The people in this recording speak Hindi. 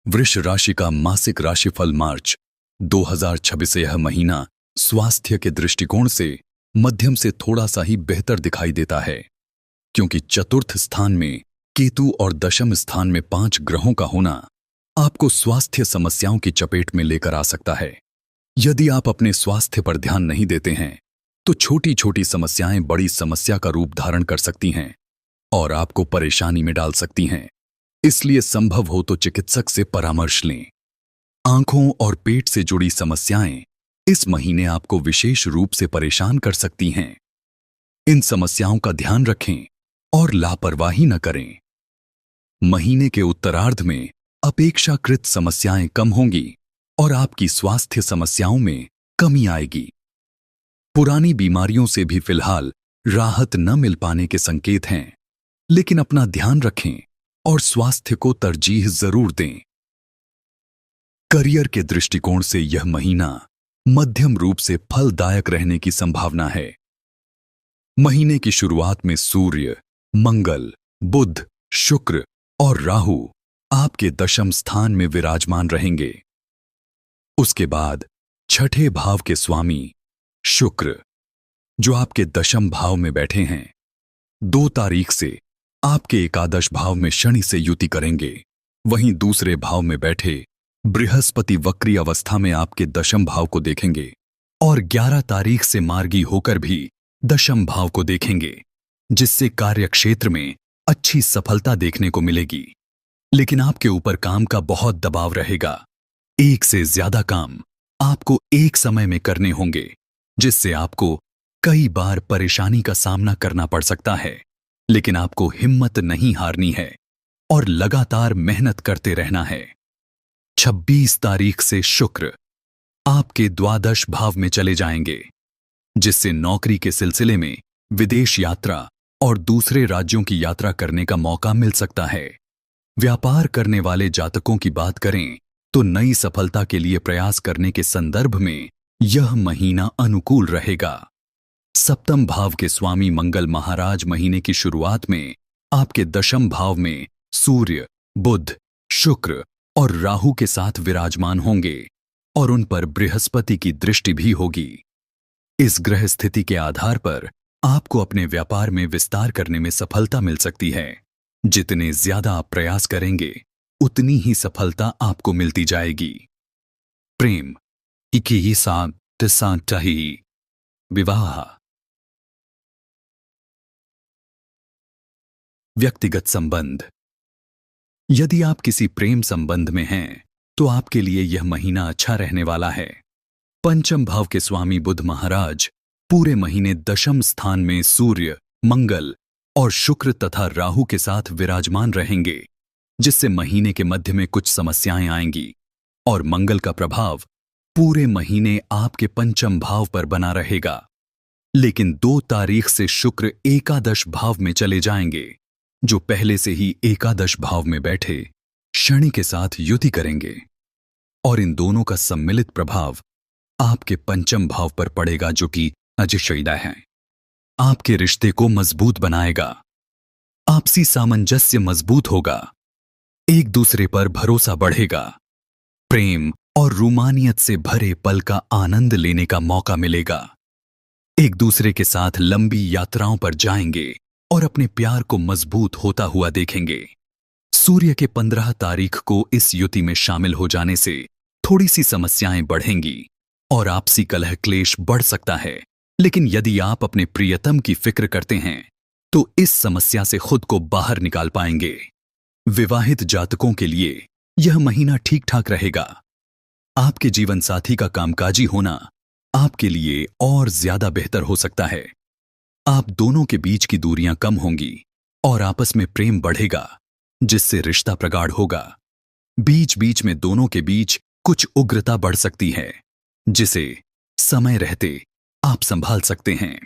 वृष राशि का मासिक राशिफल मार्च 2026 से यह महीना स्वास्थ्य के दृष्टिकोण से मध्यम से थोड़ा सा ही बेहतर दिखाई देता है, क्योंकि चतुर्थ स्थान में केतु और दशम स्थान में 5 ग्रहों का होना आपको स्वास्थ्य समस्याओं की चपेट में लेकर आ सकता है। यदि आप अपने स्वास्थ्य पर ध्यान नहीं देते हैं तो छोटी छोटी समस्याएं बड़ी समस्या का रूप धारण कर सकती हैं और आपको परेशानी में डाल सकती हैं। इसलिए संभव हो तो चिकित्सक से परामर्श लें। आंखों और पेट से जुड़ी समस्याएं इस महीने आपको विशेष रूप से परेशान कर सकती हैं। इन समस्याओं का ध्यान रखें और लापरवाही न करें। महीने के उत्तरार्ध में अपेक्षाकृत समस्याएं कम होंगी और आपकी स्वास्थ्य समस्याओं में कमी आएगी। पुरानी बीमारियों से भी फिलहाल राहत न मिल पाने के संकेत हैं, लेकिन अपना ध्यान रखें और स्वास्थ्य को तरजीह जरूर दें। करियर के दृष्टिकोण से यह महीना मध्यम रूप से फलदायक रहने की संभावना है। महीने की शुरुआत में सूर्य, मंगल, बुध, शुक्र और राहु आपके दशम स्थान में विराजमान रहेंगे। उसके बाद छठे भाव के स्वामी शुक्र, जो आपके दशम भाव में बैठे हैं, 2 तारीख से आपके एकादश भाव में शनि से युति करेंगे। वहीं दूसरे भाव में बैठे बृहस्पति वक्री अवस्था में आपके दशम भाव को देखेंगे और 11 तारीख से मार्गी होकर भी दशम भाव को देखेंगे, जिससे कार्यक्षेत्र में अच्छी सफलता देखने को मिलेगी। लेकिन आपके ऊपर काम का बहुत दबाव रहेगा। एक से ज्यादा काम आपको एक समय में करने होंगे, जिससे आपको कई बार परेशानी का सामना करना पड़ सकता है। लेकिन आपको हिम्मत नहीं हारनी है और लगातार मेहनत करते रहना है। 26 तारीख से शुक्र आपके द्वादश भाव में चले जाएंगे, जिससे नौकरी के सिलसिले में विदेश यात्रा और दूसरे राज्यों की यात्रा करने का मौका मिल सकता है। व्यापार करने वाले जातकों की बात करें तो नई सफलता के लिए प्रयास करने के संदर्भ में यह महीना अनुकूल रहेगा। सप्तम भाव के स्वामी मंगल महाराज महीने की शुरुआत में आपके दशम भाव में सूर्य, बुध, शुक्र और राहु के साथ विराजमान होंगे और उन पर बृहस्पति की दृष्टि भी होगी। इस ग्रह स्थिति के आधार पर आपको अपने व्यापार में विस्तार करने में सफलता मिल सकती है। जितने ज्यादा आप प्रयास करेंगे उतनी ही सफलता आपको मिलती जाएगी। प्रेम, विवाह, व्यक्तिगत संबंध। यदि आप किसी प्रेम संबंध में हैं तो आपके लिए यह महीना अच्छा रहने वाला है। पंचम भाव के स्वामी बुध महाराज पूरे महीने दशम स्थान में सूर्य, मंगल और शुक्र तथा राहु के साथ विराजमान रहेंगे, जिससे महीने के मध्य में कुछ समस्याएं आएंगी और मंगल का प्रभाव पूरे महीने आपके पंचम भाव पर बना रहेगा। लेकिन 2 तारीख से शुक्र एकादश भाव में चले जाएंगे, जो पहले से ही एकादश भाव में बैठे शनि के साथ युति करेंगे और इन दोनों का सम्मिलित प्रभाव आपके पंचम भाव पर पड़ेगा, जो कि अजशयदा है। आपके रिश्ते को मजबूत बनाएगा। आपसी सामंजस्य मजबूत होगा। एक दूसरे पर भरोसा बढ़ेगा। प्रेम और रूमानियत से भरे पल का आनंद लेने का मौका मिलेगा। एक दूसरे के साथ लंबी यात्राओं पर जाएंगे और अपने प्यार को मजबूत होता हुआ देखेंगे। सूर्य के 15 तारीख को इस युति में शामिल हो जाने से थोड़ी सी समस्याएं बढ़ेंगी और आपसी कलह क्लेश बढ़ सकता है। लेकिन यदि आप अपने प्रियतम की फिक्र करते हैं तो इस समस्या से खुद को बाहर निकाल पाएंगे। विवाहित जातकों के लिए यह महीना ठीक ठाक रहेगा। आपके जीवन साथी का कामकाजी होना आपके लिए और ज्यादा बेहतर हो सकता है। आप दोनों के बीच की दूरियां कम होंगी और आपस में प्रेम बढ़ेगा, जिससे रिश्ता प्रगाढ़ होगा। बीच बीच में दोनों के बीच कुछ उग्रता बढ़ सकती है, जिसे समय रहते आप संभाल सकते हैं।